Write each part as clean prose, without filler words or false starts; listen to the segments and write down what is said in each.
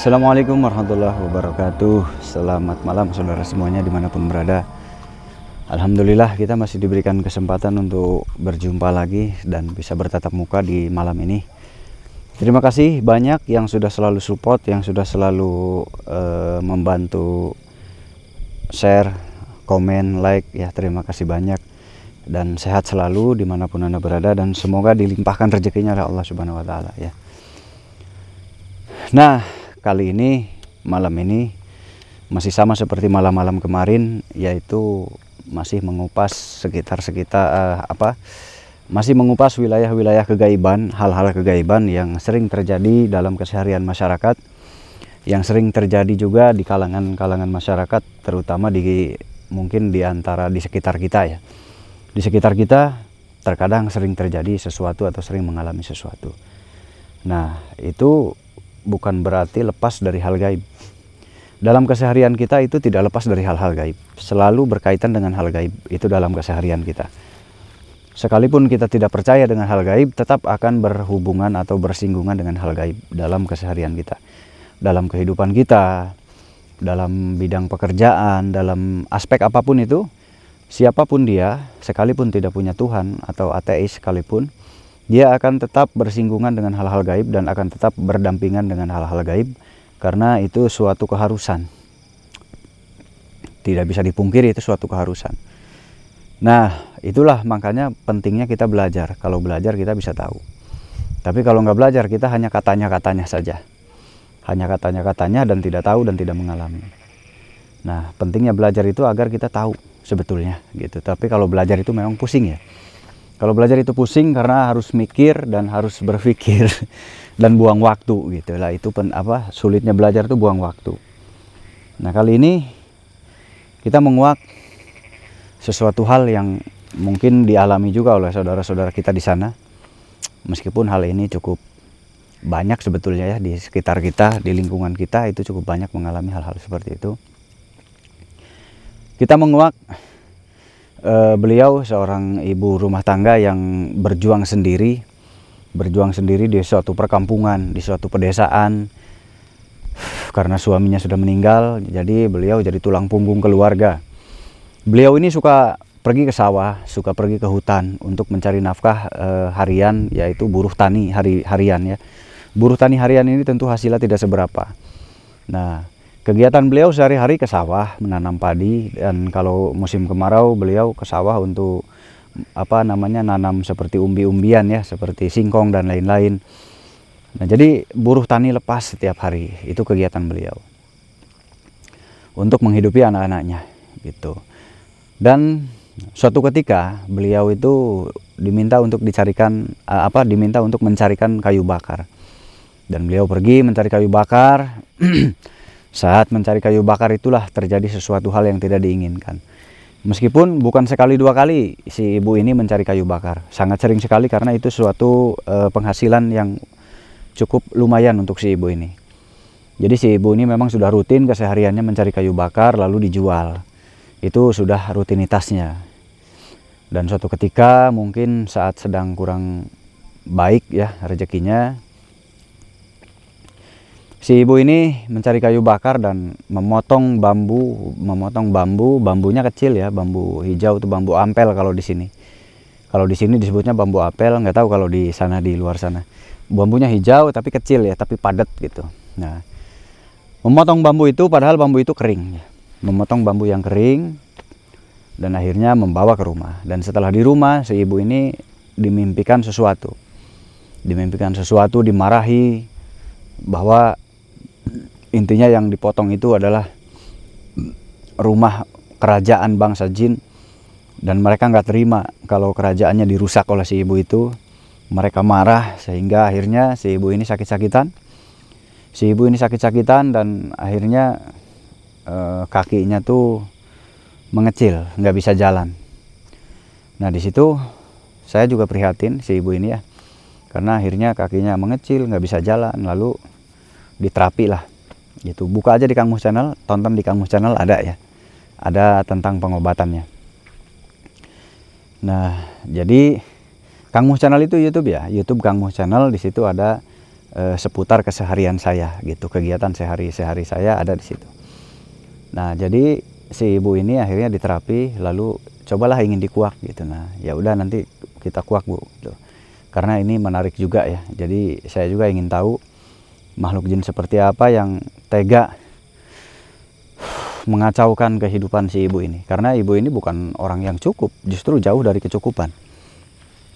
Assalamualaikum warahmatullahi wabarakatuh. Selamat malam saudara semuanya dimanapun berada. Alhamdulillah kita masih diberikan kesempatan untuk berjumpa lagi dan bisa bertatap muka di malam ini. Terima kasih banyak yang sudah selalu support, yang sudah selalu membantu share, komen, like ya. Terima kasih banyak dan sehat selalu dimanapun Anda berada, dan semoga dilimpahkan rezekinya oleh Allah Subhanahu wa Ta'ala ya. Nah, kali ini, malam ini masih sama seperti malam-malam kemarin, yaitu masih mengupas masih mengupas wilayah-wilayah kegaiban, hal-hal kegaiban yang sering terjadi dalam keseharian masyarakat, yang sering terjadi juga di kalangan masyarakat, terutama mungkin di sekitar kita ya. Di sekitar kita terkadang sering terjadi sesuatu atau sering mengalami sesuatu. Nah, itu bukan berarti lepas dari hal gaib. Dalam keseharian kita itu tidak lepas dari hal-hal gaib. Selalu berkaitan dengan hal gaib itu dalam keseharian kita. Sekalipun kita tidak percaya dengan hal gaib, tetap akan berhubungan atau bersinggungan dengan hal gaib dalam keseharian kita. Dalam kehidupan kita, dalam bidang pekerjaan, dalam aspek apapun itu, siapapun dia, sekalipun tidak punya Tuhan atau ateis sekalipun, dia akan tetap bersinggungan dengan hal-hal gaib dan akan tetap berdampingan dengan hal-hal gaib, karena itu suatu keharusan. Tidak bisa dipungkiri itu suatu keharusan. Nah, itulah makanya pentingnya kita belajar. Kalau belajar kita bisa tahu. Tapi kalau nggak belajar kita hanya katanya-katanya saja. Hanya katanya-katanya dan tidak tahu dan tidak mengalami. Nah, pentingnya belajar itu agar kita tahu sebetulnya gitu. Tapi kalau belajar itu memang pusing ya. Kalau belajar itu pusing karena harus mikir dan harus berpikir dan buang waktu gitu lah. Itu sulitnya belajar itu buang waktu. Nah, kali ini kita menguak sesuatu hal yang mungkin dialami juga oleh saudara-saudara kita di sana. Meskipun hal ini cukup banyak sebetulnya ya, di sekitar kita, di lingkungan kita itu cukup banyak mengalami hal-hal seperti itu. Kita menguak beliau seorang ibu rumah tangga yang berjuang sendiri di suatu perkampungan, di suatu pedesaan, karena suaminya sudah meninggal. Jadi beliau jadi tulang punggung keluarga. Beliau ini suka pergi ke sawah, suka pergi ke hutan untuk mencari nafkah harian, yaitu buruh tani harian ya. Buruh tani harian ini tentu hasilnya tidak seberapa. Nah, kegiatan beliau sehari-hari ke sawah menanam padi, dan kalau musim kemarau beliau ke sawah untuk nanam seperti umbi-umbian ya, seperti singkong dan lain-lain. Nah, jadi buruh tani lepas setiap hari, itu kegiatan beliau untuk menghidupi anak-anaknya gitu. Dan suatu ketika beliau itu diminta untuk mencarikan kayu bakar. Dan beliau pergi mencari kayu bakar. Saat mencari kayu bakar itulah terjadi sesuatu hal yang tidak diinginkan. Meskipun bukan sekali dua kali si ibu ini mencari kayu bakar, sangat sering sekali, karena itu suatu penghasilan yang cukup lumayan untuk si ibu ini. Jadi si ibu ini memang sudah rutin kesehariannya mencari kayu bakar lalu dijual. Itu sudah rutinitasnya. Dan suatu ketika mungkin saat sedang kurang baik ya rezekinya, si ibu ini mencari kayu bakar dan memotong bambu. Bambunya kecil ya, bambu hijau itu bambu ampel kalau di sini. Kalau di sini disebutnya bambu apel, nggak tahu kalau di sana, di luar sana. Bambunya hijau tapi kecil ya, tapi padat gitu. Nah, memotong bambu itu padahal bambu itu kering. Memotong bambu yang kering dan akhirnya membawa ke rumah. Dan setelah di rumah si ibu ini dimimpikan sesuatu. Dimarahi bahwa intinya yang dipotong itu adalah rumah kerajaan bangsa jin, dan mereka nggak terima kalau kerajaannya dirusak oleh si ibu itu. Mereka marah sehingga akhirnya si ibu ini sakit-sakitan. Dan akhirnya kakinya tuh mengecil, nggak bisa jalan. Nah, di situ saya juga prihatin si ibu ini ya, karena akhirnya kakinya mengecil, nggak bisa jalan, lalu diterapi lah gitu. Buka aja di Kang Mus Channel, tonton di Kang Mus Channel, ada ya, ada tentang pengobatannya. Nah, jadi Kang Mus Channel itu YouTube ya, YouTube Kang Mus Channel. Di situ ada seputar keseharian saya gitu, kegiatan sehari-hari saya ada di situ. Nah, jadi si ibu ini akhirnya diterapi, lalu cobalah ingin dikuak gitu. Nah, ya udah nanti kita kuak Bu gitu. Karena ini menarik juga ya. Jadi saya juga ingin tahu makhluk jin seperti apa yang tega mengacaukan kehidupan si ibu ini. Karena ibu ini bukan orang yang cukup, justru jauh dari kecukupan.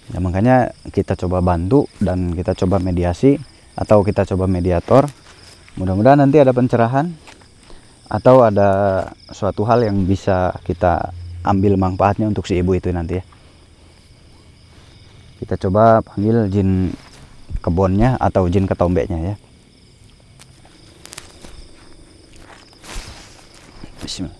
Ya, makanya kita coba bantu dan kita coba mediasi atau kita coba mediator. Mudah-mudahan nanti ada pencerahan atau ada suatu hal yang bisa kita ambil manfaatnya untuk si ibu itu nanti ya. Kita coba panggil jin kebonnya atau jin ketombeknya ya. Bismillah.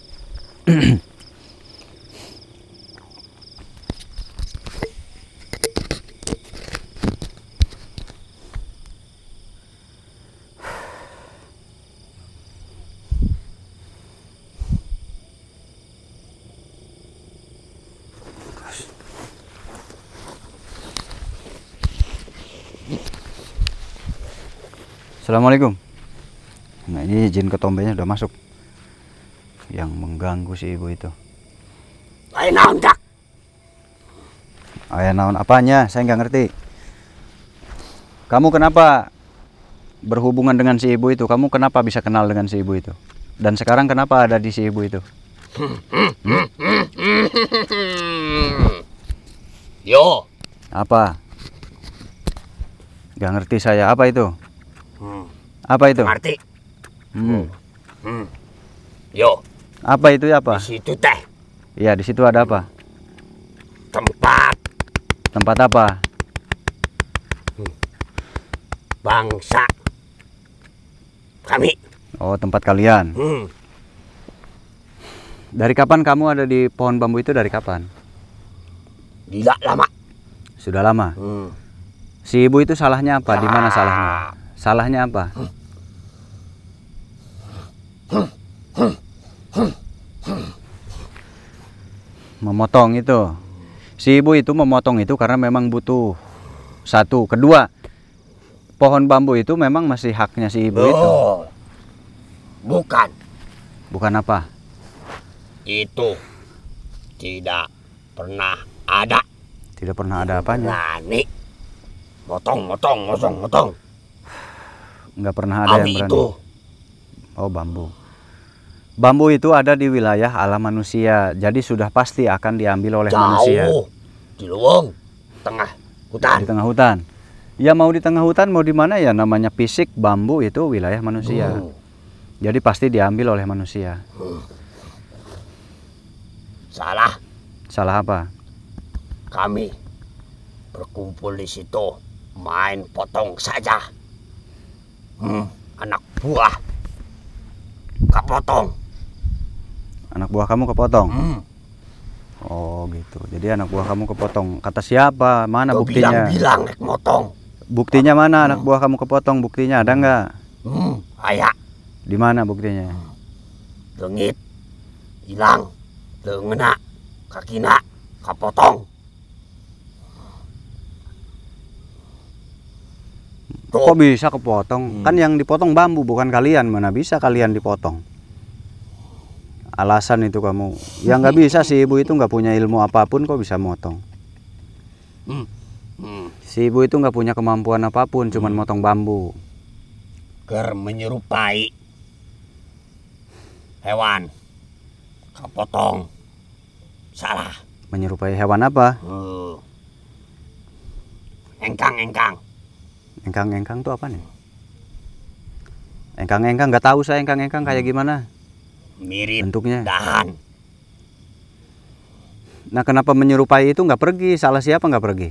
Assalamualaikum. Nah, ini jin ketombenya udah masuk yang mengganggu si ibu itu. Ayah naon dak? Ayah naon apanya? Saya nggak ngerti. Kamu kenapa berhubungan dengan si ibu itu? Kamu kenapa bisa kenal dengan si ibu itu? Dan sekarang kenapa ada di si ibu itu? Yo. Apa? Nggak ngerti saya. Apa itu? Apa itu? Ngerti. Yo. Apa itu ya apa? Di situ teh. Iya, di situ ada apa? Tempat Tempat apa? bangsa kami. Oh, tempat kalian. Dari kapan kamu ada di pohon bambu itu? Dari kapan? Gila lama. Sudah lama. Si ibu itu salahnya apa? Di mana salahnya? Salahnya apa? Memotong itu. Si ibu itu memotong itu karena memang butuh satu. Kedua, pohon bambu itu memang masih haknya si ibu itu. Bukan. Bukan apa? Itu tidak pernah ada. Tidak pernah ada apanya. Berani. Motong. Nggak pernah ada yang Kami berani. itu. Oh, bambu. Bambu itu ada di wilayah alam manusia, jadi sudah pasti akan diambil oleh manusia. Jauh. Di luwung. Tengah hutan. Di tengah hutan. Ya mau di tengah hutan mau di mana ya, namanya fisik bambu itu wilayah manusia. Jadi pasti diambil oleh manusia. Salah. Salah apa? Kami berkumpul di situ main potong saja. Anak buah kepotong. Anak buah kamu kepotong? Oh gitu. Jadi anak buah kamu kepotong. Kata siapa? Mana buktinya? Bilang nek motong. Buktinya mana anak buah kamu kepotong? Buktinya ada nggak? Ayah. Di mana buktinya? Lengit. Hilang. Leungena. Kakina. Kapotong. Kok bisa kepotong? Kan yang dipotong bambu bukan kalian. Mana bisa kalian dipotong? Alasan itu kamu. Ya nggak bisa, si ibu itu nggak punya ilmu apapun kok bisa motong. Si ibu itu nggak punya kemampuan apapun, cuman motong bambu. Ker menyerupai hewan. Kapotong. Salah. Menyerupai hewan apa? Engkang. Engkang tuh apa nih? Engkang nggak tahu saya engkang kayak gimana Mirip bentuknya. dahan. Nah, kenapa menyerupai itu nggak pergi? Salah siapa nggak pergi?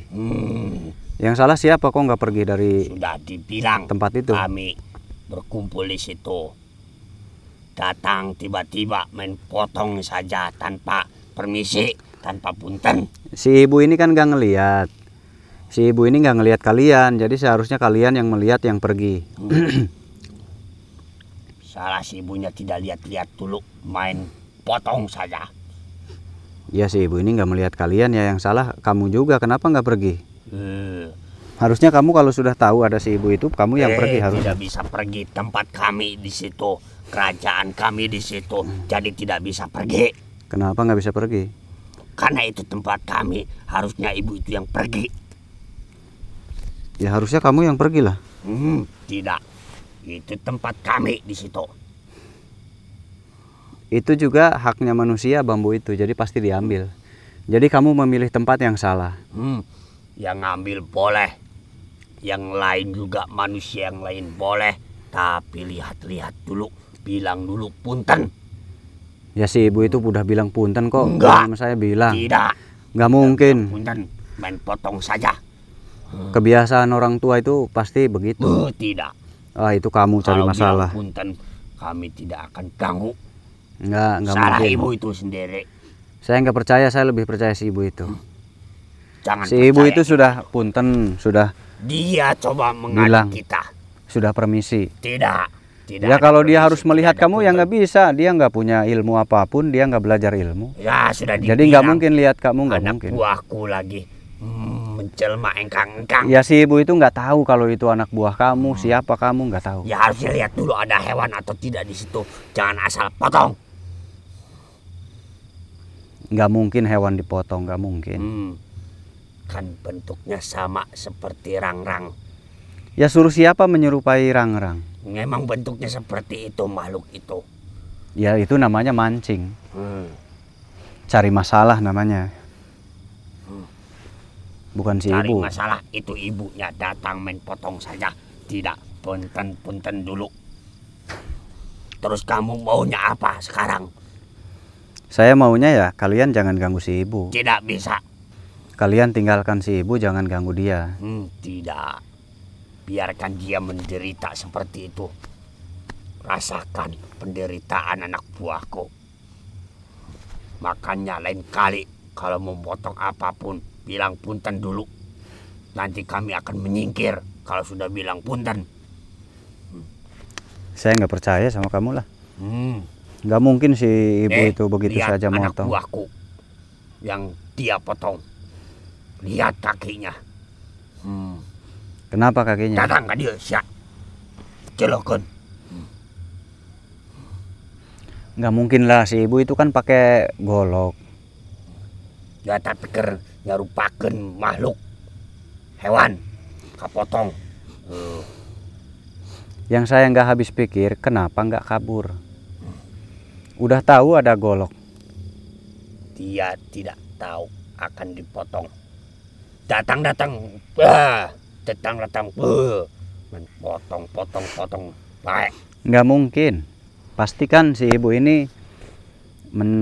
Yang salah siapa kok nggak pergi dari Sudah dibilang tempat itu? kami berkumpul di situ. Datang tiba-tiba main potong saja tanpa permisi, tanpa punten. Si ibu ini kan nggak ngelihat. Si ibu ini nggak ngelihat kalian, jadi seharusnya kalian yang melihat yang pergi. Salah si ibunya tidak lihat-lihat dulu, main potong saja. Ya si ibu ini nggak melihat kalian ya, yang salah kamu juga. Kenapa nggak pergi? Harusnya kamu kalau sudah tahu ada si ibu itu, kamu yang pergi harus. Tidak bisa pergi, tempat kami di situ, kerajaan kami di situ, jadi tidak bisa pergi. Kenapa nggak bisa pergi? Karena itu tempat kami, harusnya ibu itu yang pergi. Ya harusnya kamu yang pergilah. Tidak, itu tempat kami di situ. Itu juga haknya manusia bambu itu, jadi pasti diambil. Jadi kamu memilih tempat yang salah. Yang ngambil boleh, yang lain juga manusia yang lain boleh, tapi lihat-lihat dulu, bilang dulu punten. Ya si ibu itu udah bilang punten kok. Enggak. Sama saya bilang. Tidak. Nggak mungkin. Punten, main potong saja. Kebiasaan orang tua itu pasti begitu. Tidak. Ah itu kamu cari Kalau masalah. bilang punten, kami tidak akan ganggu. Nggak Salah mungkin. ibu itu sendiri. Saya nggak percaya, saya lebih percaya si ibu itu. Jangan Si ibu percaya itu sudah punten, sudah Dia coba bilang. mengadu kita. sudah permisi. Tidak. Tidak. Ya ada kalau dia permisi, harus melihat tidak ada kamu ya punten. nggak bisa. Dia nggak punya ilmu apapun, dia nggak belajar ilmu. Ya sudah Jadi nggak dibilang, mungkin lihat kamu, nggak anak mungkin. buahku lagi menjelma engkang-engkang. Ya si ibu itu nggak tahu kalau itu anak buah kamu, siapa kamu nggak tahu. Ya harusnya lihat dulu ada hewan atau tidak di situ. Jangan asal potong. Nggak mungkin hewan dipotong, nggak mungkin. Kan bentuknya sama seperti rangrang. Ya suruh siapa menyerupai rangrang? Memang bentuknya seperti itu makhluk itu. Ya itu namanya mancing. Cari masalah namanya. Bukan si Cari ibu. masalah, itu ibunya datang main potong saja. Tidak, punten-punten dulu. Terus kamu maunya apa sekarang? Saya maunya ya kalian jangan ganggu si ibu. Tidak bisa. Kalian tinggalkan si ibu, jangan ganggu dia. Tidak. Biarkan dia menderita seperti itu. Rasakan penderitaan anak buahku. Makanya lain kali kalau memotong apapun, bilang punten dulu. Nanti kami akan menyingkir kalau sudah bilang punten. Saya nggak percaya sama kamu lah. Nggak mungkin si ibu itu begitu lihat saja anak motong. buahku yang dia potong. Lihat kakinya. Kenapa kakinya? Datang ke dia, siap. Celokon. Nggak mungkin lah, si ibu itu kan pakai golok. Ya tak pikir nyarupakan makhluk hewan kapotong. Yang saya nggak habis pikir, kenapa nggak kabur? Udah tahu ada golok. Dia tidak tahu akan dipotong. Datang-datang, datang-datang, potong, baik. Nggak mungkin. Pastikan si ibu ini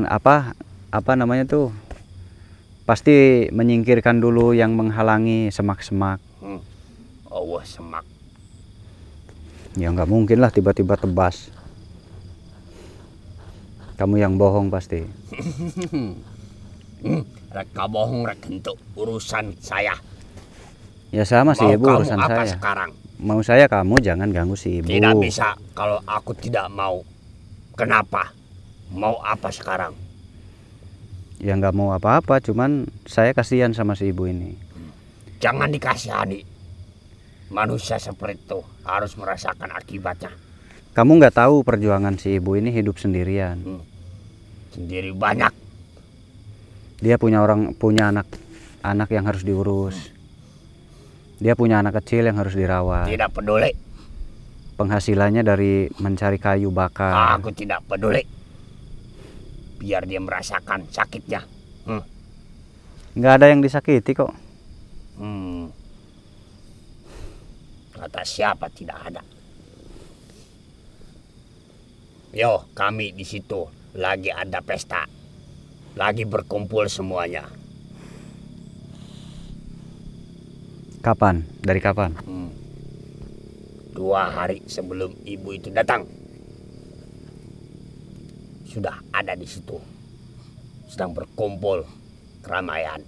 apa namanya tuh? Pasti menyingkirkan dulu yang menghalangi semak-semak. Oh, semak. Ya nggak mungkin lah tiba-tiba tebas. Kamu yang bohong pasti. Reka bohong, rek untuk urusan saya. Ya sama si Mau ibu kamu urusan apa saya. sekarang? Mau saya, kamu jangan ganggu si ibu. Tidak bisa kalau aku tidak mau. Kenapa? Mau apa sekarang? Ya nggak mau apa-apa, cuman saya kasihan sama si ibu ini. Jangan dikasihani. Manusia seperti itu harus merasakan akibatnya. Kamu nggak tahu perjuangan si ibu ini hidup sendirian. Sendiri banyak. Dia punya anak yang harus diurus. Dia punya anak kecil yang harus dirawat. Tidak peduli. Penghasilannya dari mencari kayu bakar. Aku tidak peduli. Biar dia merasakan sakitnya. Nggak ada yang disakiti kok. Kata siapa tidak ada. Yo, kami di situ lagi ada pesta. Lagi berkumpul semuanya. Kapan? Dari kapan? 2 hari sebelum ibu itu datang. Sudah ada di situ. Sedang berkumpul keramaian.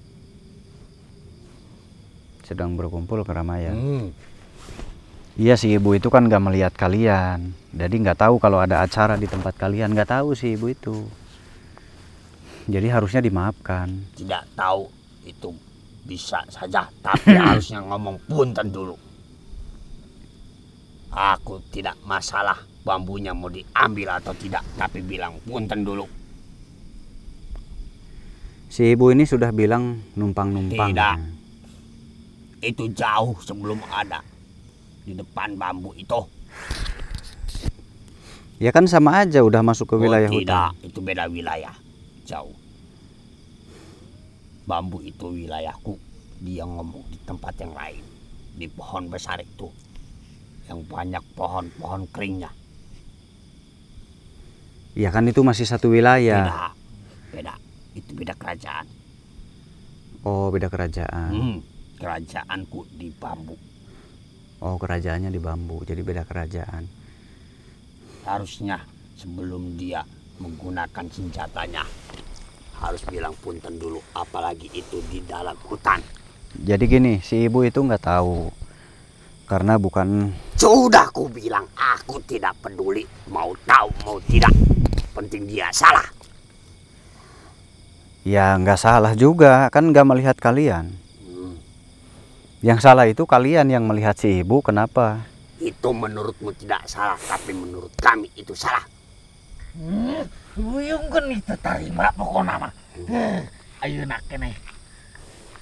Sedang berkumpul keramaian. Iya, si ibu itu kan nggak melihat kalian. Jadi nggak tahu kalau ada acara di tempat kalian. Nggak tahu si ibu itu. Jadi harusnya dimaafkan. Tidak tahu itu Bisa saja, tapi harusnya ngomong punten dulu. Aku tidak masalah bambunya mau diambil atau tidak, tapi bilang punten dulu. Si ibu ini sudah bilang numpang-numpang. Tidak. Itu jauh sebelum ada di depan bambu itu. Ya kan sama aja udah masuk ke wilayah tidak, hutan. itu beda wilayah. Jauh. Bambu itu wilayahku. Dia ngomong di tempat yang lain. Di pohon besar itu. Yang banyak pohon-pohon keringnya. Ya kan itu masih satu wilayah. Beda. Beda. Itu beda kerajaan. Oh, beda kerajaan. Kerajaanku di bambu. Oh, kerajaannya di bambu. Jadi beda kerajaan. Harusnya sebelum dia menggunakan senjatanya harus bilang punten dulu, apalagi itu di dalam hutan. Jadi gini, si ibu itu nggak tahu karena bukan. Sudah aku bilang, aku tidak peduli mau tahu mau tidak, penting dia salah. Ya nggak salah juga, kan nggak melihat kalian. Yang salah itu kalian yang melihat si ibu. Kenapa? Itu menurutmu tidak salah, tapi menurut kami itu salah. Yung kan itu terima pokoknya mah. Ayo nak kene.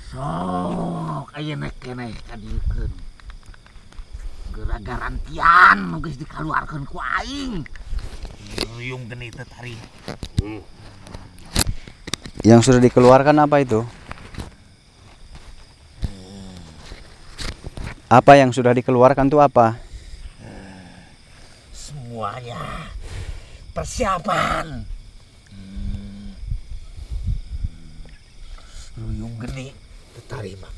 Sok ayo nak kene kadiekeun. Gara-garantian geus dikaluarkeun ku aing. Yung geni teh tarima. Yang sudah dikeluarkan apa itu? Apa yang sudah dikeluarkan tuh apa? Semuanya persiapan. Yung geni terima.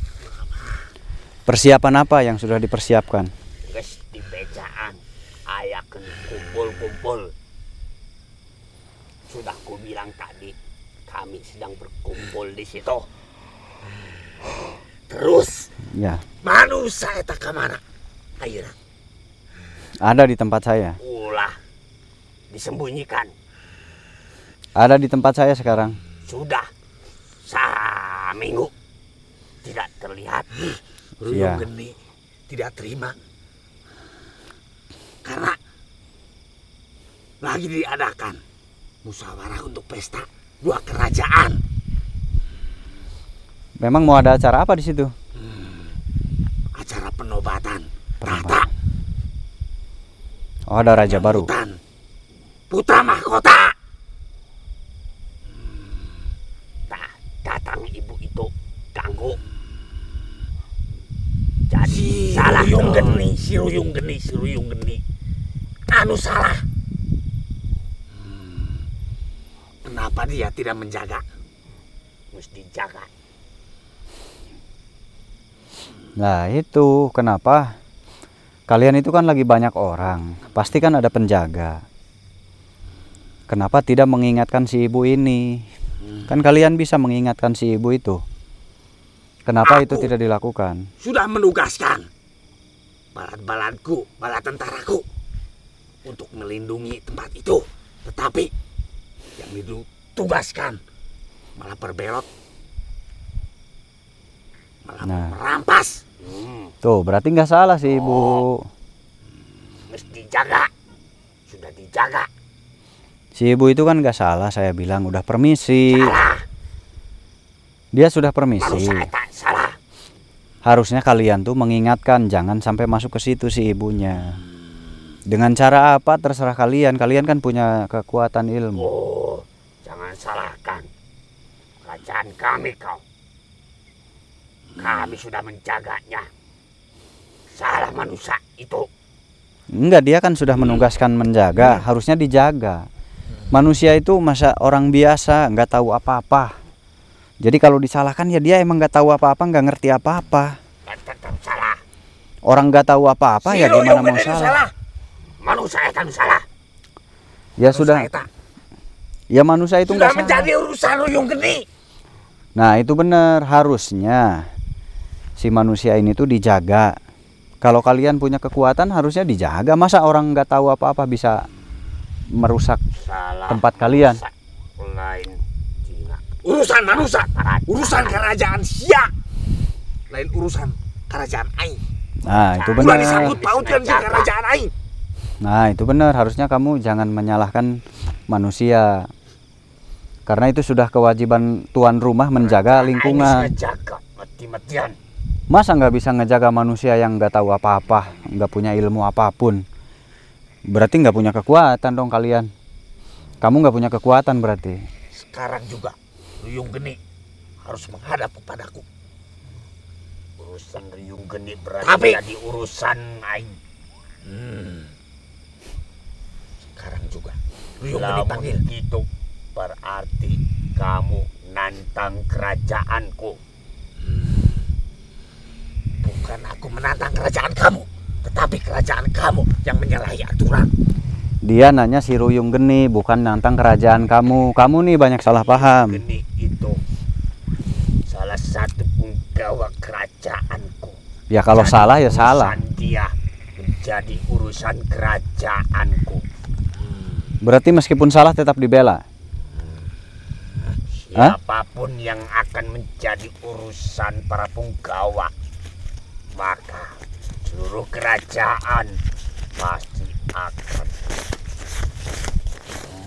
Persiapan apa yang sudah dipersiapkan? Geus di becaan, ayakeun kumpul-kumpul. Sudah ku bilang tadi, kami sedang berkumpul di situ. Terus, Ya, manusia eta ka mana? Ayeuna. ada di tempat saya. ulah disembunyikan. Ada di tempat saya sekarang. Sudah seminggu tidak terlihat. Iya. Ruyung geni tidak terima karena lagi diadakan musyawarah untuk pesta dua kerajaan. Memang mau ada acara apa di situ? Acara penobatan tahta Oh, ada raja baru. hutan putra mahkota. Datang ibu itu ganggu. Jadi Si salah Ruyung dong. geni, si Ruyung geni anu salah. Kenapa dia tidak menjaga? Mesti jaga. Nah, itu kenapa? Kalian itu kan lagi banyak orang. Pasti kan ada penjaga. Kenapa tidak mengingatkan si ibu ini? Kan kalian bisa mengingatkan si ibu itu. Kenapa itu Aku tidak dilakukan? sudah menugaskan balat-balatku, bala tentaraku untuk melindungi tempat itu. Tetapi yang ditugaskan malah berbelot, malah Nah. merampas. Tuh, berarti nggak salah si ibu. Mesti jaga. Sudah dijaga. Si ibu itu kan nggak salah, saya bilang udah permisi. Salah. Dia sudah permisi. Manusia tak salah. Harusnya kalian tuh mengingatkan jangan sampai masuk ke situ si ibunya. Dengan cara apa terserah kalian. Kalian kan punya kekuatan ilmu. Oh, jangan salahkan. Kerajaan kami kau. Kami sudah menjaganya. Salah manusia itu. Enggak, dia kan sudah menugaskan menjaga, harusnya dijaga. Manusia itu masa orang biasa, nggak tahu apa-apa. Jadi kalau disalahkan ya dia emang nggak tahu apa-apa, nggak ngerti apa-apa. Dan tetap salah. Orang nggak tahu apa-apa ya gimana mau salah? Manusia akan salah. Ya sudah, ya manusia itu Sudah nggak menjadi salah. urusan Ruyung geni. Nah itu benar, harusnya si manusia ini tuh dijaga. Kalau kalian punya kekuatan harusnya dijaga. Masa orang nggak tahu apa-apa bisa merusak Salah tempat kalian? manusia lain tidak. Urusan manusia, urusan kerajaan sia. lain urusan kerajaan aing. Nah, itu Ulah benar. disangkut pautkan ke kerajaan aing. Nah, itu benar. Harusnya kamu jangan menyalahkan manusia. Karena itu sudah kewajiban tuan rumah menjaga lingkungan. Jaga mati-matian. Masa nggak bisa ngejaga manusia yang nggak tahu apa-apa, nggak punya ilmu apapun? Berarti nggak punya kekuatan dong kalian. Kamu nggak punya kekuatan berarti. Sekarang juga Ruyung Geni harus menghadap kepadaku. Urusan Ruyung Geni berarti Tapi- jadi urusan aing. Sekarang juga Ruyung Geni Lamun panggil. gitu berarti kamu nantang kerajaanku. Bukan aku menantang kerajaan kamu, tetapi kerajaan kamu yang menyalahi aturan. Dia nanya si Ruyung Geni, bukan nantang kerajaan kamu. Kamu nih banyak salah paham. Geni itu salah satu penggawa kerajaanku. Ya kalau Jadi salah ya salah. urusan dia menjadi urusan kerajaanku. Berarti meskipun salah tetap dibela. Hah? Siapapun yang akan menjadi urusan para penggawa, maka seluruh kerajaan pasti akan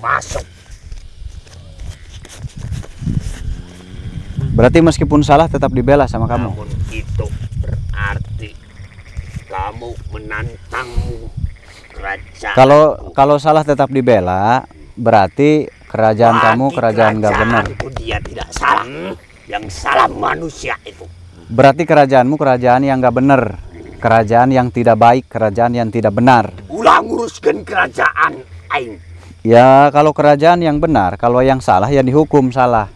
masuk. Berarti meskipun salah tetap dibela sama kamu. Namun itu berarti kamu menantangmu kerajaan. Kalau salah tetap dibela, berarti kerajaan kamu kerajaan nggak benar. Dia tidak salah. Yang salah manusia itu. Berarti kerajaanmu kerajaan yang nggak benar, kerajaan yang tidak baik, kerajaan yang tidak benar. Ulang uruskan kerajaan aing. Ya kalau kerajaan yang benar, kalau yang salah ya dihukum salah.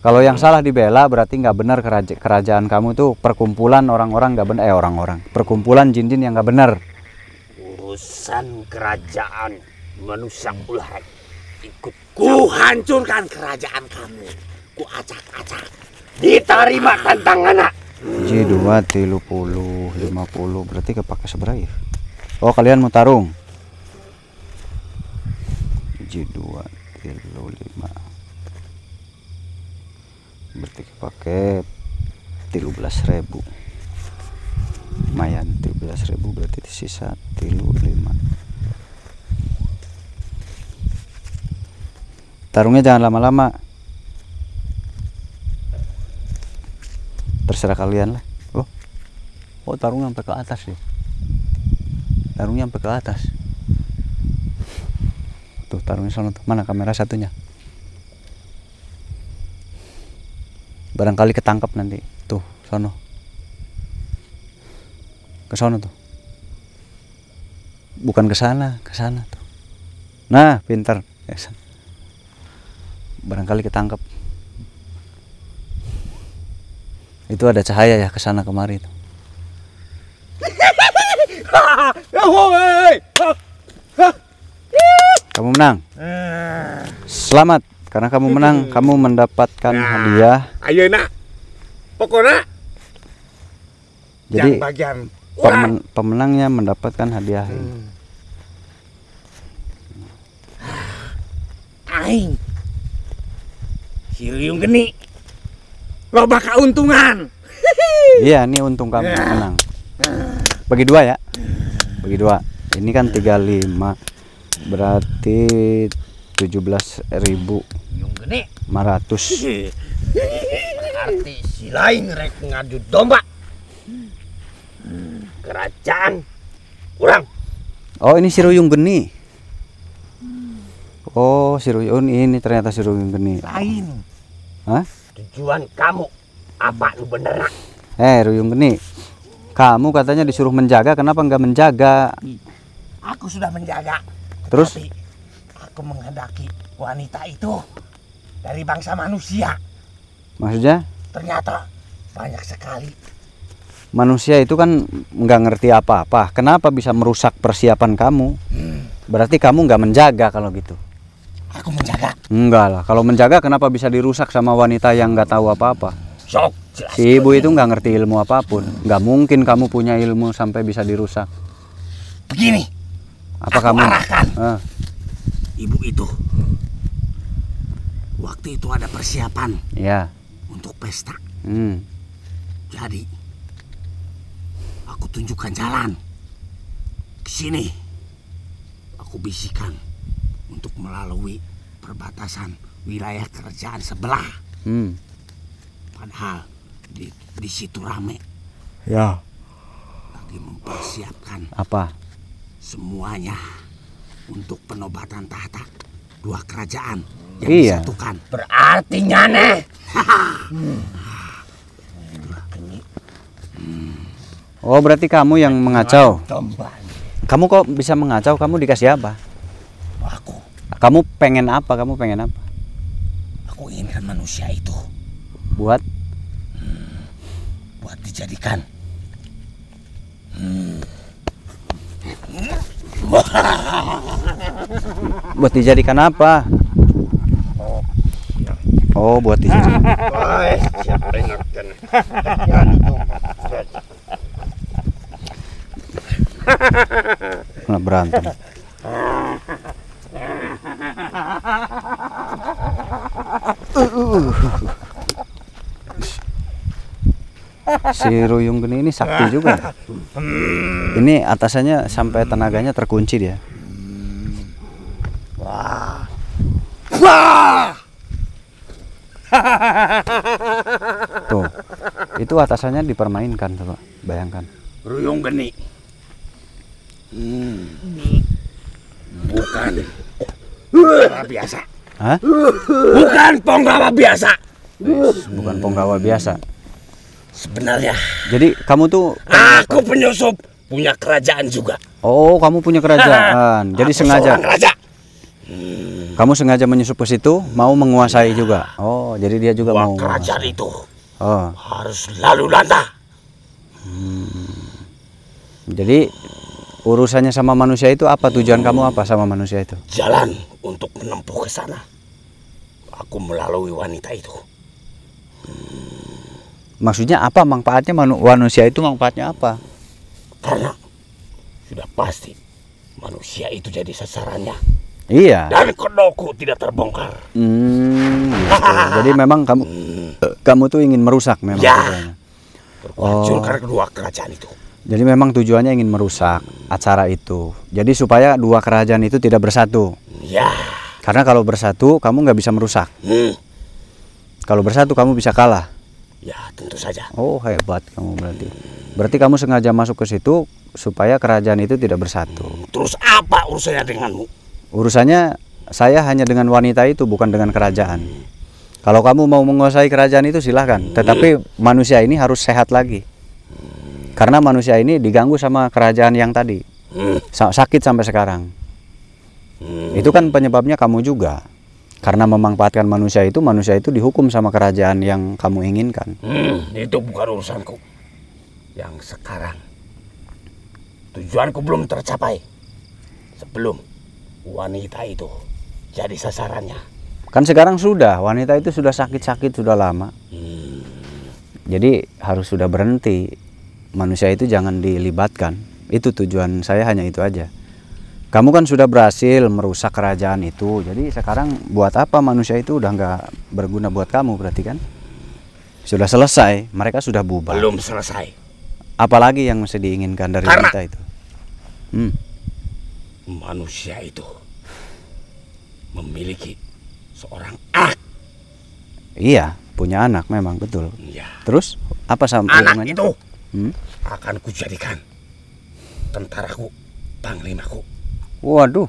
Kalau yang salah dibela berarti nggak benar kerajaan kamu tuh perkumpulan orang-orang nggak benar, perkumpulan jin-jin yang nggak benar. Urusan kerajaan manusia ulah ikut Ku hancurkan kerajaan kamu. Ku acak-acak. diterima tantangan. Ji 2, 30, 50 berarti kepake seberapa ya? Oh kalian mau tarung? Ji 2, 5 berarti kepake 13.000. Lumayan 13.000 berarti sisa 35. Tarungnya jangan lama-lama. Terserah kalian lah. Oh tarungnya sampai ke atas deh. Tarungnya sampai ke atas. Tuh tarungnya sana tuh. Mana kamera satunya? Barangkali ketangkap nanti. Tuh sono. Ke sono tuh. Bukan ke sana tuh. Nah, pintar. Barangkali ketangkap. Itu ada cahaya ya ke sana kemari tuh. Kamu menang. Selamat karena kamu menang, kamu mendapatkan hadiah. Ayeuna. Pokoknya Jadi yang bagian urang. pemenangnya mendapatkan hadiah. Aing. Si Ruyung Geni. Loba keuntungan. Iya, ini untung kamu menang. Bagi 2 ya. Bagi 2. Ini kan 35. Berarti 17.500. Ruyung Geni 500. berarti si lain rek ngadu domba. Kerajaan kurang. Oh, ini si Ruyung Geni. Oh, si Ruyung ini ternyata si Ruyung Geni. Lain. Hah? Tujuan kamu apa lu bener? Ruyung Geni. Kamu katanya disuruh menjaga, kenapa nggak menjaga? Aku sudah menjaga. Terus? Tapi aku menghendaki wanita itu dari bangsa manusia. Maksudnya? Ternyata banyak sekali. Manusia itu kan nggak ngerti apa-apa. Kenapa bisa merusak persiapan kamu? Berarti kamu nggak menjaga kalau gitu. Aku menjaga. Enggak lah. Kalau menjaga kenapa bisa dirusak sama wanita yang nggak tahu apa-apa? Sok jelas. Si ibu itu nggak ngerti ilmu apapun. Nggak mungkin kamu punya ilmu sampai bisa dirusak. Begini, Apa aku kamu? arahkan. Ah, Ibu itu. Waktu itu ada persiapan ya. untuk pesta. Hmm. Jadi aku tunjukkan jalan. Kesini. Aku bisikan untuk melalui perbatasan wilayah kerajaan sebelah. Padahal di situ rame. Ya. Lagi mempersiapkan Apa? semuanya untuk penobatan tahta dua kerajaan yang Iya. disatukan. Berarti Nyane. Oh, berarti kamu yang mengacau. Kembali. Kamu kok bisa mengacau? Kamu dikasih apa? Aku Kamu pengen apa? Kamu pengen apa? aku inginkan manusia itu Buat? buat dijadikan Buat dijadikan apa? Oh, buat dijadikan. siapa ingatkan? Nggak berantem. Si Ruyung Geni ini sakti juga. Ini atasannya sampai tenaganya terkunci dia. Tuh, itu atasannya dipermainkan, coba bayangkan. Ruyung Geni. Bukan penggawa biasa. Hah? Bukan penggawa biasa. Bukan penggawa biasa. Sebenarnya Jadi kamu tuh, aku penyusup punya kerajaan juga. oh kamu punya kerajaan. Jadi Aku sengaja, seorang raja. kamu sengaja menyusup ke situ, mau menguasai juga. Oh, jadi dia juga Dua mau. kerajaan menguasai. itu Oh, harus lalu lantah. jadi urusannya sama manusia itu apa? Tujuan kamu apa sama manusia itu? Jalan untuk menempuh ke sana. Aku melalui wanita itu. Maksudnya apa? Manfaatnya manusia itu manfaatnya apa? Karena sudah pasti manusia itu jadi sasarannya. Iya. Dan kedokku tidak terbongkar. Gitu. Jadi memang kamu tuh ingin merusak memang Ya. tujuannya. Menghancurkan kedua kerajaan itu. Jadi memang tujuannya ingin merusak acara itu. Jadi supaya dua kerajaan itu tidak bersatu. Ya. Karena kalau bersatu kamu nggak bisa merusak. Kalau bersatu kamu bisa kalah. Ya, tentu saja. Oh, hebat kamu berarti. Berarti kamu sengaja masuk ke situ supaya kerajaan itu tidak bersatu. Terus apa urusannya denganmu? Urusannya saya hanya dengan wanita itu, bukan dengan kerajaan. Kalau kamu mau menguasai kerajaan itu silahkan. Tetapi manusia ini harus sehat lagi. Karena manusia ini diganggu sama kerajaan yang tadi. Sakit sampai sekarang. Itu kan penyebabnya kamu juga. Karena memanfaatkan manusia itu dihukum sama kerajaan yang kamu inginkan. Itu bukan urusanku. Yang sekarang tujuanku belum tercapai sebelum wanita itu jadi sasarannya. Kan sekarang sudah, wanita itu sudah sakit-sakit sudah lama. Jadi harus sudah berhenti. Manusia itu jangan dilibatkan. Itu tujuan saya, hanya itu aja. Kamu kan sudah berhasil merusak kerajaan itu. Jadi sekarang buat apa manusia itu udah nggak berguna buat kamu berarti kan? Sudah selesai, mereka sudah bubar. Belum selesai. Apalagi yang mesti diinginkan dari Karena wanita itu? Manusia itu memiliki seorang anak. Iya, punya anak memang betul. Ya. Terus apa sama Anak hubungannya? itu akan kujadikan tentaraku, panglimaku. Waduh,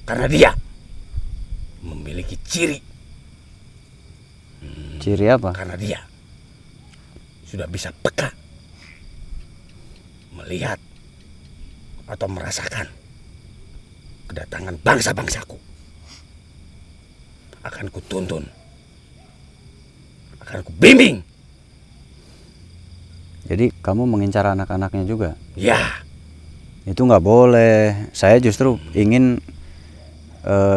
Karena dia memiliki ciri. ciri apa? Karena dia sudah bisa peka melihat atau merasakan kedatangan bangsa-bangsaku. Akan kutuntun, akan kubimbing. Jadi kamu mengincar anak-anaknya juga? Ya, Itu nggak boleh. Saya justru ingin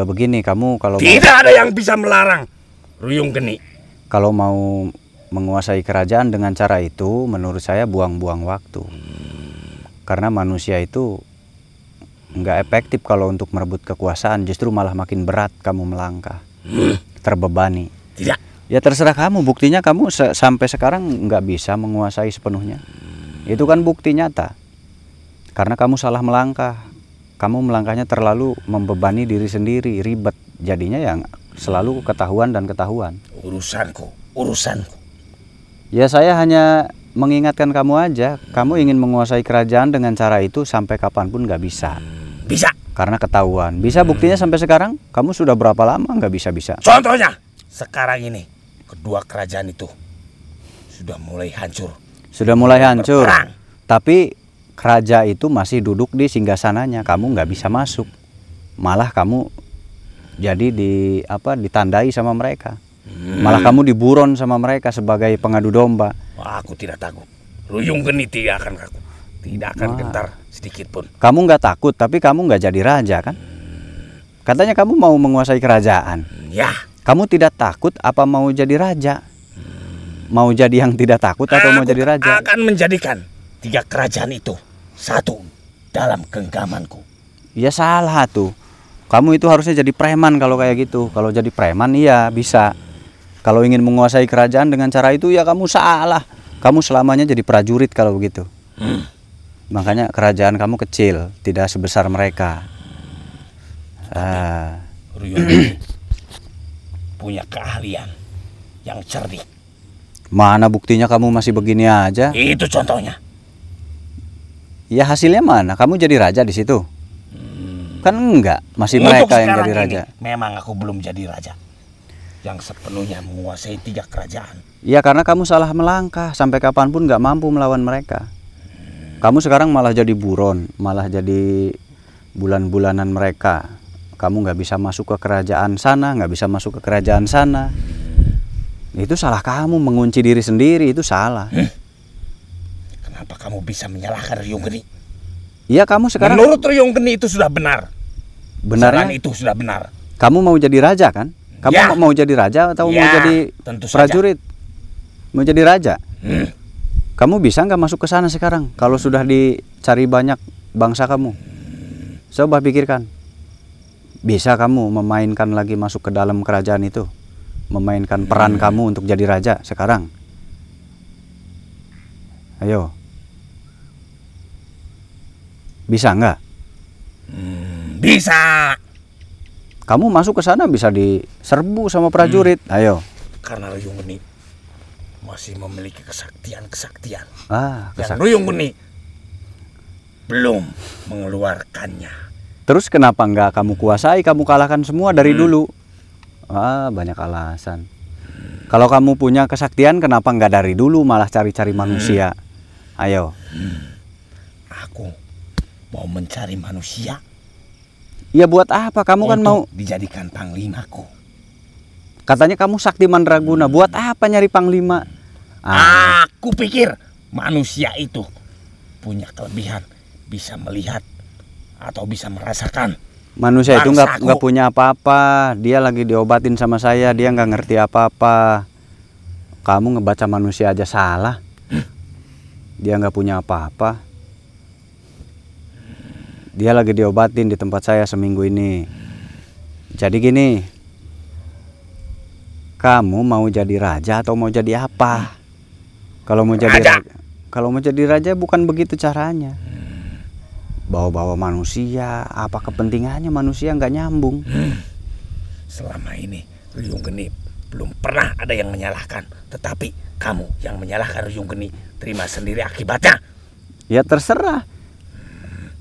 begini, kamu kalau tidak ada yang bisa melarang Ruyung Geni. kalau mau menguasai kerajaan dengan cara itu, menurut saya buang-buang waktu. Karena manusia itu nggak efektif kalau untuk merebut kekuasaan, justru malah makin berat kamu melangkah, terbebani. Tidak. Ya terserah kamu, buktinya kamu sampai sekarang nggak bisa menguasai sepenuhnya. Itu kan bukti nyata. Karena kamu salah melangkah. Kamu melangkahnya terlalu membebani diri sendiri, ribet. Jadinya yang selalu ketahuan dan ketahuan. Urusanku. Ya saya hanya mengingatkan kamu aja. Kamu ingin menguasai kerajaan dengan cara itu sampai kapanpun nggak bisa. Bisa. Karena ketahuan. Bisa buktinya sampai sekarang. Kamu sudah berapa lama nggak bisa-bisa? Contohnya, sekarang ini kedua kerajaan itu sudah mulai hancur. Sudah mulai hancur. Berperang. Tapi raja itu masih duduk di singgasananya. Kamu nggak bisa masuk. Malah kamu jadi ditandai sama mereka. Malah kamu diburon sama mereka sebagai pengadu domba. Wah, aku tidak takut. Ruyung Geni tidak akan takut. Tidak akan gentar sedikit pun. Kamu nggak takut, tapi kamu nggak jadi raja kan? Katanya kamu mau menguasai kerajaan. Ya. Kamu tidak takut apa mau jadi raja? Mau jadi yang tidak takut atau mau jadi raja? Aku akan menjadikan 3 kerajaan itu satu dalam genggamanku. Ya salah tuh. Kamu itu harusnya jadi preman kalau kayak gitu. Kalau jadi preman iya bisa. Kalau ingin menguasai kerajaan dengan cara itu ya kamu salah. Kamu selamanya jadi prajurit kalau begitu. Makanya kerajaan kamu kecil, tidak sebesar mereka. Ruyung Geni punya keahlian yang cerdik. Mana buktinya kamu masih begini aja? Itu contohnya. Ya hasilnya mana? Kamu jadi raja di situ? Kan enggak, masih mereka yang jadi raja. Memang aku belum jadi raja yang sepenuhnya menguasai 3 kerajaan. Ya karena kamu salah melangkah. Sampai kapanpun nggak mampu melawan mereka. Kamu sekarang malah jadi buron, malah jadi bulan-bulanan mereka. Kamu nggak bisa masuk ke kerajaan sana, nggak bisa masuk ke kerajaan sana. Itu salah kamu, mengunci diri sendiri itu salah. Kenapa kamu bisa menyalahkan Ruyung Geni? Iya kamu sekarang. Menurut Ruyung Geni itu sudah benar. Benarnya itu sudah benar. Kamu mau jadi raja kan? Kamu Ya. mau jadi raja atau mau Ya, jadi tentu prajurit? Mau jadi raja? Kamu bisa nggak masuk ke sana sekarang? Kalau sudah dicari banyak bangsa kamu, coba pikirkan. Bisa kamu memainkan lagi masuk ke dalam kerajaan itu, memainkan peran kamu untuk jadi raja sekarang? Ayo, bisa nggak? Bisa. Kamu masuk ke sana bisa diserbu sama prajurit. Ayo. Karena Ruyung Geni masih memiliki kesaktian-kesaktian Ah, yang Ruyung Geni belum mengeluarkannya. Terus kenapa nggak kamu kuasai? Kamu kalahkan semua dari dulu. Ah, banyak alasan. Kalau kamu punya kesaktian, kenapa nggak dari dulu malah cari-cari manusia? Ayo. Aku mau mencari manusia. Ya buat apa? Kamu kan mau. dijadikan panglimaku. Katanya kamu sakti mandraguna. Buat apa nyari panglima? Aku pikir manusia itu punya kelebihan, bisa melihat atau bisa merasakan. Manusia itu Bangsaku. nggak punya apa-apa. Dia lagi diobatin sama saya. Dia nggak ngerti apa-apa. Kamu ngebaca manusia aja salah. Dia nggak punya apa-apa. Dia lagi diobatin di tempat saya seminggu ini. Jadi gini, kamu mau jadi raja atau mau jadi apa? Kalau mau jadi raja, kalau mau jadi raja bukan begitu caranya. Bawa-bawa manusia, apa kepentingannya manusia nggak nyambung. Selama ini Ruyung Geni belum pernah ada yang menyalahkan, tetapi kamu yang menyalahkan Ruyung Geni, terima sendiri akibatnya. Ya terserah.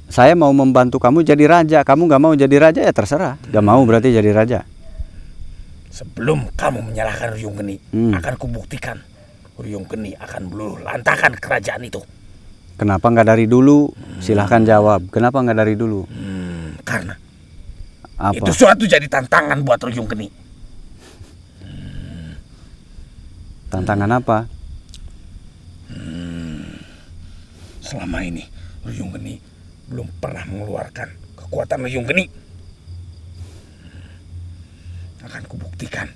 Saya mau membantu kamu jadi raja. Kamu nggak mau jadi raja ya terserah. Nggak mau berarti jadi raja. Sebelum kamu menyalahkan Ruyung Geni, akan kubuktikan Ruyung Geni akan meluluh lantakan kerajaan itu. Kenapa nggak dari dulu? Silahkan jawab. Kenapa nggak dari dulu? Karena Apa? itu suatu jadi tantangan buat Ruyung Geni. Tantangan apa? Selama ini Ruyung Geni belum pernah mengeluarkan kekuatan Ruyung Geni. Akan kubuktikan.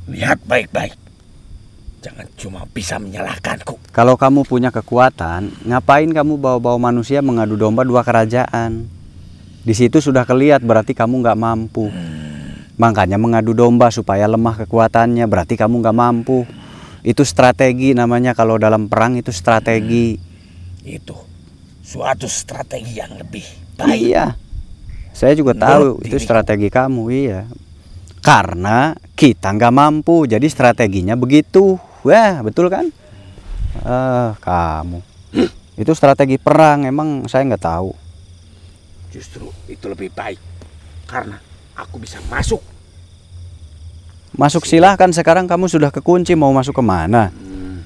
Lihat baik-baik. Jangan cuma bisa menyalahkanku. Kalau kamu punya kekuatan, ngapain kamu bawa-bawa manusia mengadu domba 2 kerajaan? Di situ sudah kelihatan berarti kamu nggak mampu. Makanya mengadu domba supaya lemah kekuatannya, berarti kamu nggak mampu. Itu strategi namanya, kalau dalam perang itu strategi. Itu suatu strategi yang lebih baik. Iya, saya juga tahu itu strategi kamu, iya. Karena kita nggak mampu, jadi strateginya begitu. Wah, betul kan? Kamu. Itu strategi perang, emang saya nggak tahu. Justru itu lebih baik, karena aku bisa masuk. Masuk silahkan, sekarang kamu sudah kekunci, mau masuk kemana?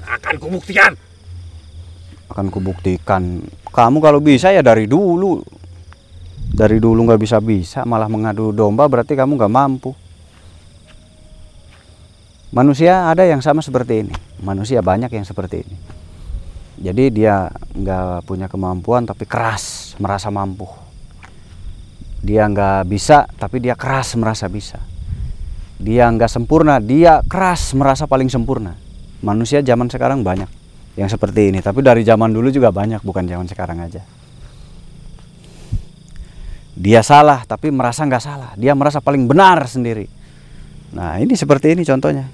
Akan kubuktikan. Akan kubuktikan. Kamu kalau bisa ya dari dulu. Dari dulu nggak bisa-bisa, malah mengadu domba, berarti kamu nggak mampu. Manusia ada yang sama seperti ini. Manusia banyak yang seperti ini. Jadi dia nggak punya kemampuan tapi keras merasa mampu. Dia nggak bisa tapi dia keras merasa bisa. Dia nggak sempurna, dia keras merasa paling sempurna. Manusia zaman sekarang banyak yang seperti ini. Tapi dari zaman dulu juga banyak, bukan zaman sekarang aja. Dia salah tapi merasa nggak salah. Dia merasa paling benar sendiri. Nah ini seperti ini contohnya.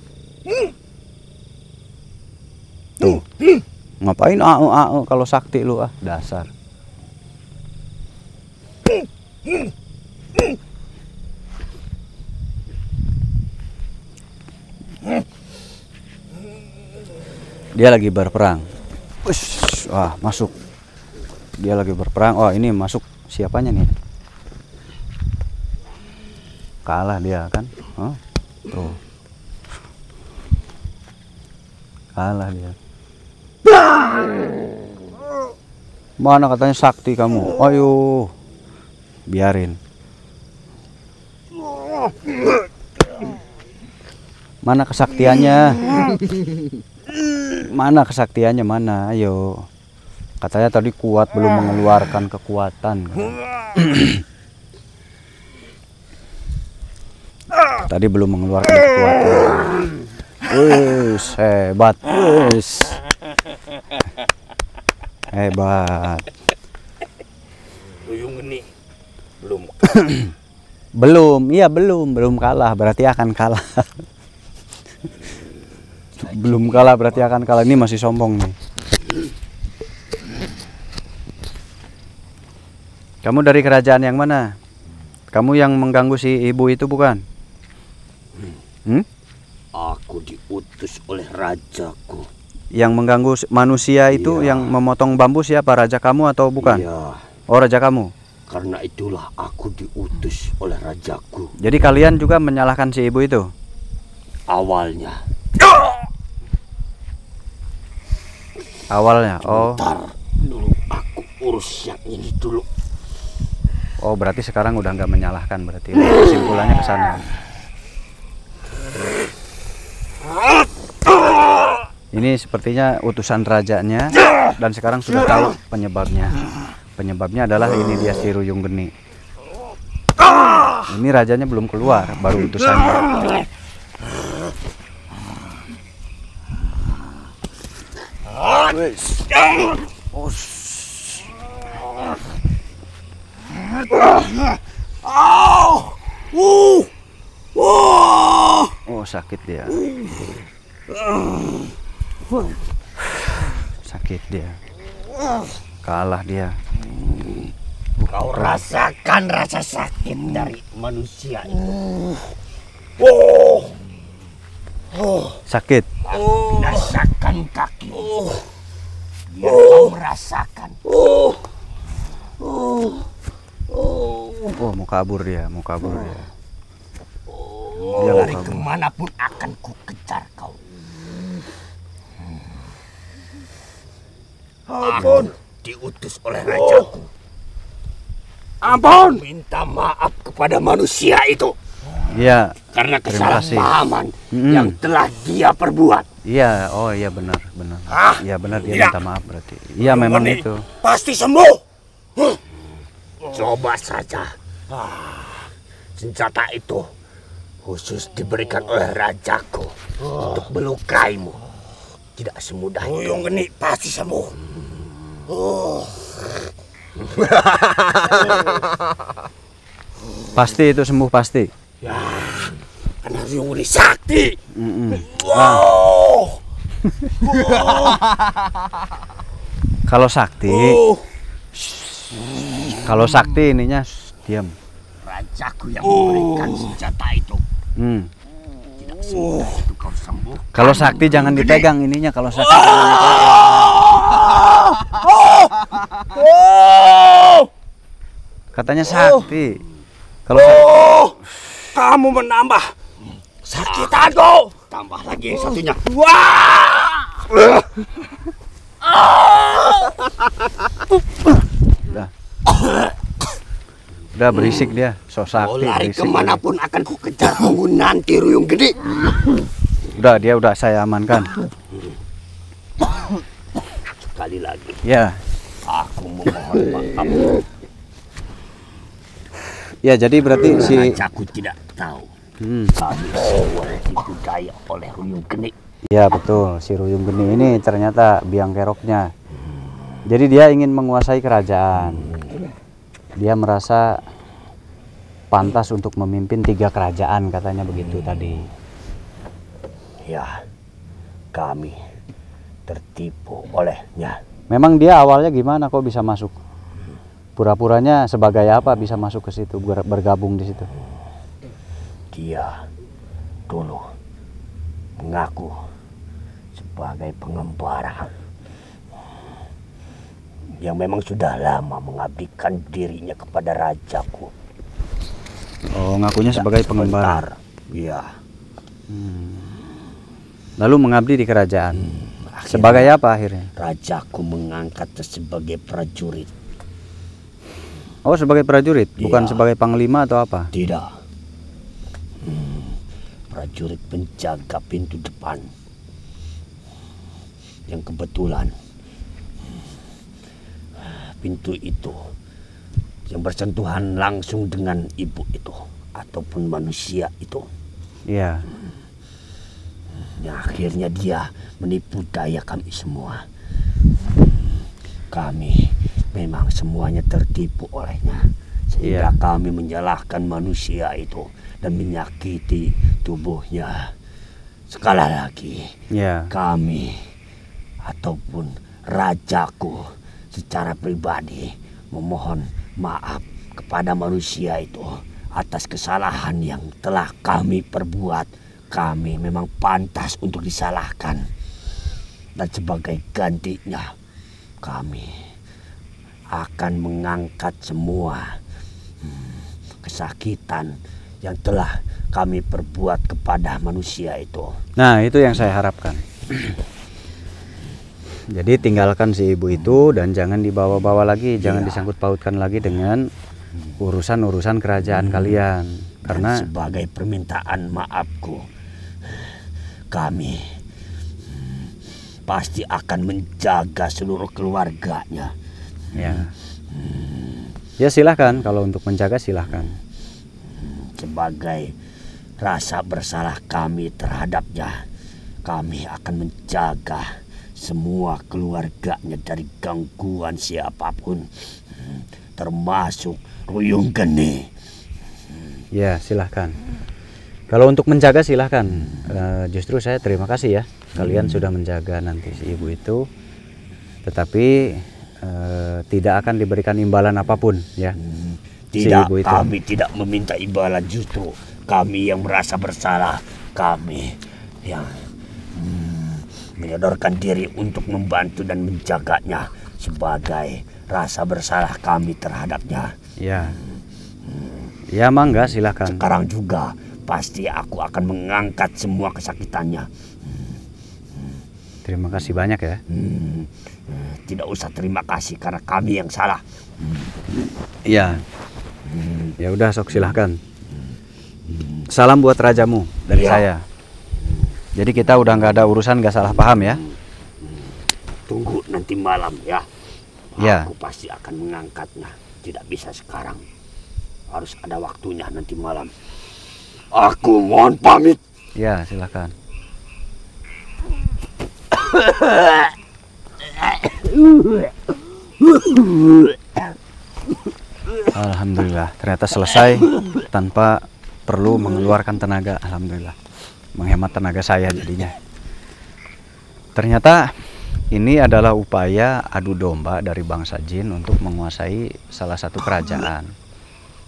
Tuh. Ngapain kalau sakti lu dasar. Dia lagi berperang. Wah, masuk. Dia lagi berperang. Oh, ini masuk siapanya nih? Kalah dia kan? Tuh. Kalah dia. Mana katanya sakti kamu? Ayo, biarin. Mana kesaktiannya? Mana kesaktiannya mana? Ayo. Katanya tadi kuat, belum mengeluarkan kekuatan. Tadi belum mengeluarkan kekuatan. Wis, hebat. Wis. Hebat. Ruyung Geni belum. belum kalah, berarti akan kalah. Belum kalah berarti akan kalah. Ini masih sombong nih. Kamu dari kerajaan yang mana? Kamu yang mengganggu si ibu itu bukan? Aku diutus oleh rajaku. Yang mengganggu manusia itu, yang memotong bambu siapa? Raja kamu atau bukan? Iya. Oh, raja kamu. Karena itulah aku diutus oleh rajaku. Jadi kalian juga menyalahkan si ibu itu? Awalnya. Awalnya, oh. Ntar dulu aku urus yang ini dulu. Oh, berarti sekarang udah nggak menyalahkan berarti. Kesimpulannya ke sana. Ini sepertinya utusan rajanya dan sekarang sudah tahu penyebabnya. Penyebabnya adalah ini dia si Ruyung Geni. Ini rajanya belum keluar, baru utusannya. Oh, sakit dia. Sakit dia. Kalah dia. Kau rasakan rasa sakit dari manusia itu. Sakit. Rasakan kaki. Biar kau merasakan. Oh, mau kabur dia, mau kabur dia. Dia lari kemanapun akan ku kejar kau. Ampun, diutus oleh rajaku. Ampun, minta maaf kepada manusia itu. Iya. Karena kesalahpahaman yang telah dia perbuat. Iya, oh iya benar. Iya benar, dia minta maaf berarti. Iya memang itu. Pasti sembuh. Coba saja. Senjata itu khusus diberikan oleh rajaku untuk melukaimu. Tidak semudah itu. Ruyung Geni pasti sembuh. Pasti itu sembuh pasti. Ya, Ryung Geni sakti. Wow. Kalau sakti, kalau sakti ininya diam. Rajaku yang memberikan senjata itu. Tidak semudah itu kau sembuh. Kalau sakti jangan dipegang ininya. Kalau sakti jangan dipegang. Katanya sakti. Kalau Kamu menambah sakitanku. Tambah lagi yang satunya. udah berisik dia, so Kau sakti. lari Berisik kemanapun akan ku kejar kamu nanti Ryung Geni. Udah saya amankan. Sekali lagi. Ya. Aku memohon maaf. Ya, jadi berarti si Rajaku tidak tahu. Kami semua dibudaya oleh Ryung Geni. ya betul, si Ryung Geni ini ternyata biang keroknya. Jadi dia ingin menguasai kerajaan. Dia merasa pantas untuk memimpin 3 kerajaan, katanya begitu tadi. Ya, kami tertipu olehnya. Memang dia awalnya gimana kok bisa masuk? Pura-puranya sebagai apa bisa masuk ke situ, bergabung di situ? Dia dulu mengaku sebagai pengembara yang memang sudah lama mengabdikan dirinya kepada rajaku. Oh, ngakunya sebagai pengembara. Iya. Lalu mengabdi di kerajaan. Akhirnya, Sebagai apa akhirnya? rajaku mengangkatnya sebagai prajurit. Oh, sebagai prajurit, bukan Iya. sebagai panglima atau apa? Tidak. Prajurit penjaga pintu depan. Yang kebetulan pintu itu yang bersentuhan langsung dengan ibu itu ataupun manusia itu. Iya. Ya, akhirnya dia menipu daya kami semua. Kami memang semuanya tertipu olehnya, sehingga Iya. kami menyalahkan manusia itu dan menyakiti tubuhnya. Sekali lagi, Iya. kami ataupun rajaku secara pribadi memohon maaf kepada manusia itu atas kesalahan yang telah kami perbuat. Kami memang pantas untuk disalahkan, dan sebagai gantinya kami akan mengangkat semua kesakitan yang telah kami perbuat kepada manusia itu. Nah, itu yang saya harapkan. Jadi tinggalkan si ibu itu dan jangan dibawa-bawa lagi, jangan disangkut pautkan lagi dengan urusan-urusan kerajaan kalian. Karena Dan sebagai permintaan maafku, kami pasti akan menjaga seluruh keluarganya. ya. Ya silahkan, kalau untuk menjaga silahkan. Sebagai rasa bersalah kami terhadapnya, kami akan menjaga semua keluarganya dari gangguan siapapun, termasuk Ryung Geni. Ya silahkan. Kalau untuk menjaga silahkan. Justru saya terima kasih ya, kalian sudah menjaga nanti si ibu itu. Tetapi tidak akan diberikan imbalan apapun ya. Si Tidak, ibu itu. kami tidak meminta imbalan, justru kami yang merasa bersalah. Kami yang menyodorkan diri untuk membantu dan menjaganya sebagai rasa bersalah kami terhadapnya. Ya. Ya mangga silahkan. Sekarang juga pasti aku akan mengangkat semua kesakitannya. Terima kasih banyak ya. Tidak usah terima kasih karena kami yang salah. Iya. Ya udah sok silahkan. Salam buat rajamu dari Iya. saya. Jadi kita udah nggak ada urusan, nggak salah paham ya. Tunggu nanti malam ya. Ya. Aku pasti akan mengangkatnya. Tidak bisa sekarang. Harus ada waktunya nanti malam. Aku mohon pamit. Ya silahkan. Alhamdulillah ternyata selesai tanpa perlu mengeluarkan tenaga. Alhamdulillah, menghemat tenaga saya jadinya. Ternyata ini adalah upaya adu domba dari bangsa jin untuk menguasai salah satu kerajaan.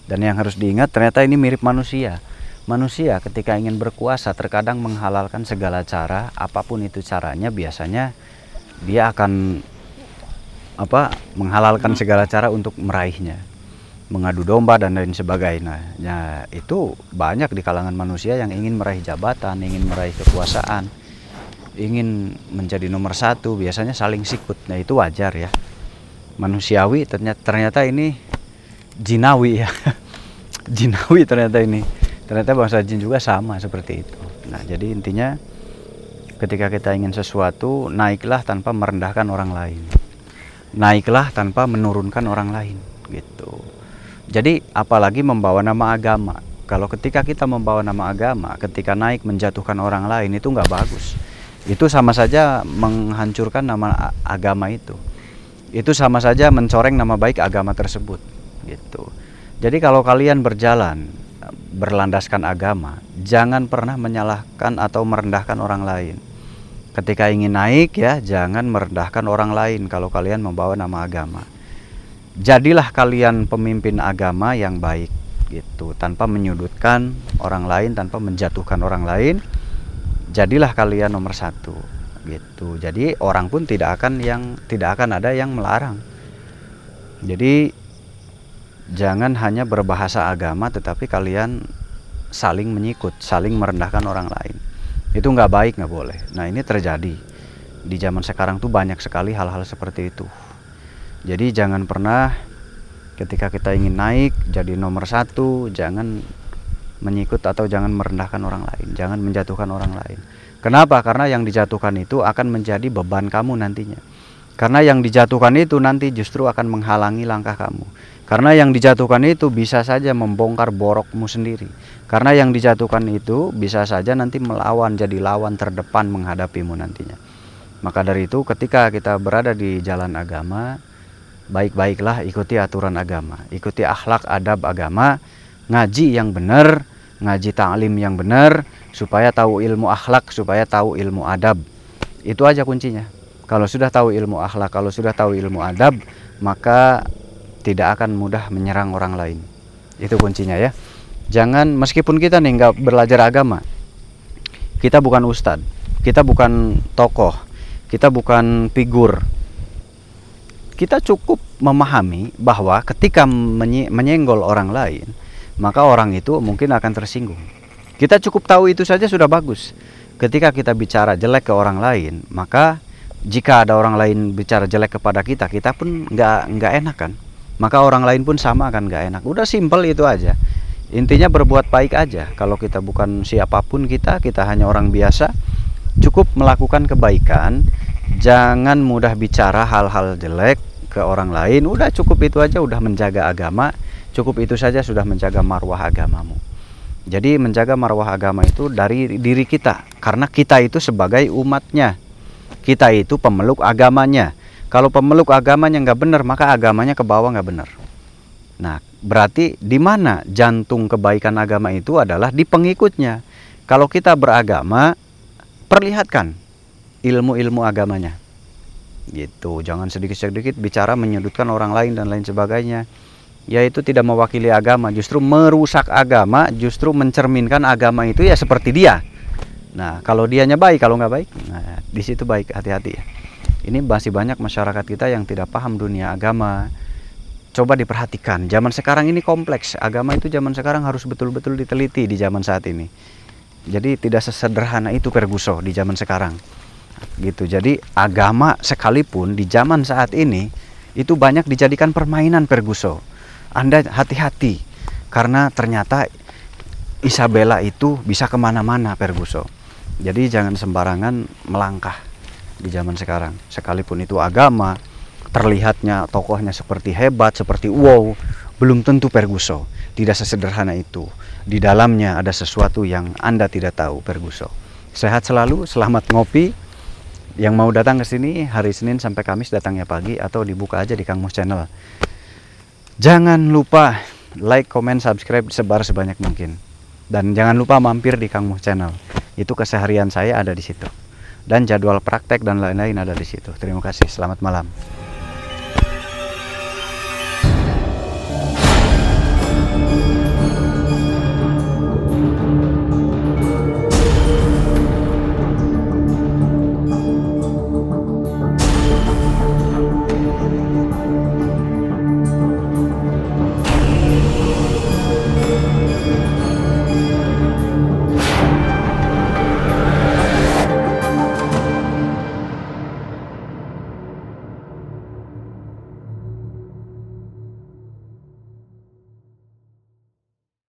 Dan yang harus diingat, ternyata ini mirip manusia. Manusia ketika ingin berkuasa terkadang menghalalkan segala cara, apapun itu caranya, biasanya dia akan menghalalkan segala cara untuk meraihnya, mengadu domba dan lain sebagainya. Ya, itu banyak di kalangan manusia yang ingin meraih jabatan, ingin meraih kekuasaan, ingin menjadi nomor satu, biasanya saling sikut. Nah, itu wajar ya, manusiawi. Ternyata ini jinawi ya. Jinawi ternyata ini. Ternyata bangsa jin juga sama seperti itu. Nah, jadi intinya ketika kita ingin sesuatu, naiklah tanpa merendahkan orang lain. Naiklah tanpa menurunkan orang lain, gitu. Jadi apalagi membawa nama agama. Kalau ketika kita membawa nama agama, ketika naik menjatuhkan orang lain, itu nggak bagus. Itu sama saja menghancurkan nama agama itu. Itu sama saja mencoreng nama baik agama tersebut, gitu. Jadi kalau kalian berjalan berlandaskan agama, jangan pernah menyalahkan atau merendahkan orang lain. Ketika ingin naik ya, jangan merendahkan orang lain kalau kalian membawa nama agama. Jadilah kalian pemimpin agama yang baik, gitu, tanpa menyudutkan orang lain, tanpa menjatuhkan orang lain. Jadilah kalian nomor satu, gitu. Jadi orang pun tidak akan ada yang melarang. Jadi jangan hanya berbahasa agama tetapi kalian saling menyikut, saling merendahkan orang lain. Itu nggak baik, nggak boleh. Nah, ini terjadi di zaman sekarang tuh banyak sekali hal-hal seperti itu. Jadi jangan pernah ketika kita ingin naik jadi nomor satu, jangan menyikut atau jangan merendahkan orang lain, jangan menjatuhkan orang lain. Kenapa? Karena yang dijatuhkan itu akan menjadi beban kamu nantinya. Karena yang dijatuhkan itu nanti justru akan menghalangi langkah kamu. Karena yang dijatuhkan itu bisa saja membongkar borokmu sendiri. Karena yang dijatuhkan itu bisa saja nanti melawan, jadi lawan terdepan menghadapimu nantinya. Maka dari itu ketika kita berada di jalan agama, baik-baiklah ikuti aturan agama, ikuti akhlak adab agama, ngaji yang benar, ngaji ta'lim yang benar, supaya tahu ilmu akhlak, supaya tahu ilmu adab. Itu aja kuncinya. Kalau sudah tahu ilmu akhlak, kalau sudah tahu ilmu adab, maka tidak akan mudah menyerang orang lain. Itu kuncinya ya. Jangan, meskipun kita nih nggak belajar agama, kita bukan ustadz, kita bukan tokoh, kita bukan figur, kita cukup memahami bahwa ketika menyenggol orang lain, maka orang itu mungkin akan tersinggung. Kita cukup tahu itu saja sudah bagus. Ketika kita bicara jelek ke orang lain, maka jika ada orang lain bicara jelek kepada kita, kita pun nggak enak kan. Maka orang lain pun sama akan nggak enak. Udah simpel itu aja. Intinya berbuat baik aja. Kalau kita bukan siapapun, kita hanya orang biasa, cukup melakukan kebaikan. Jangan mudah bicara hal-hal jelek ke orang lain. Udah cukup itu aja, udah menjaga agama. Cukup itu saja sudah menjaga marwah agamamu. Jadi menjaga marwah agama itu dari diri kita. Karena kita itu sebagai umatnya. Kita itu pemeluk agamanya. Kalau pemeluk agamanya nggak benar, maka agamanya ke bawah nggak benar. Nah, berarti di mana jantung kebaikan agama itu adalah di pengikutnya. Kalau kita beragama, perlihatkan ilmu-ilmu agamanya. Gitu, jangan sedikit-sedikit bicara menyudutkan orang lain dan lain sebagainya. Yaitu tidak mewakili agama, justru merusak agama, justru mencerminkan agama itu ya seperti dia. Nah, kalau dianya baik, kalau nggak baik, nah di situ baik, hati-hati ya. Ini masih banyak masyarakat kita yang tidak paham dunia agama. Coba diperhatikan, zaman sekarang ini kompleks. Agama itu zaman sekarang harus betul-betul diteliti di zaman saat ini. Jadi tidak sesederhana itu Perguso di zaman sekarang. Gitu. Jadi agama sekalipun di zaman saat ini itu banyak dijadikan permainan Perguso. Anda hati-hati, karena ternyata Isabella itu bisa kemana-mana Perguso. Jadi jangan sembarangan melangkah di zaman sekarang. Sekalipun itu agama, terlihatnya tokohnya seperti hebat, seperti wow, belum tentu Perguso. Tidak sesederhana itu. Di dalamnya ada sesuatu yang Anda tidak tahu Perguso. Sehat selalu, selamat ngopi. Yang mau datang ke sini hari Senin sampai Kamis datangnya pagi atau dibuka aja di Kang Mus Channel. Jangan lupa like, comment, subscribe, sebar sebanyak mungkin. Dan jangan lupa mampir di Kang Mus Channel. Itu keseharian saya ada di situ. Dan jadwal praktek dan lain-lain ada di situ. Terima kasih. Selamat malam.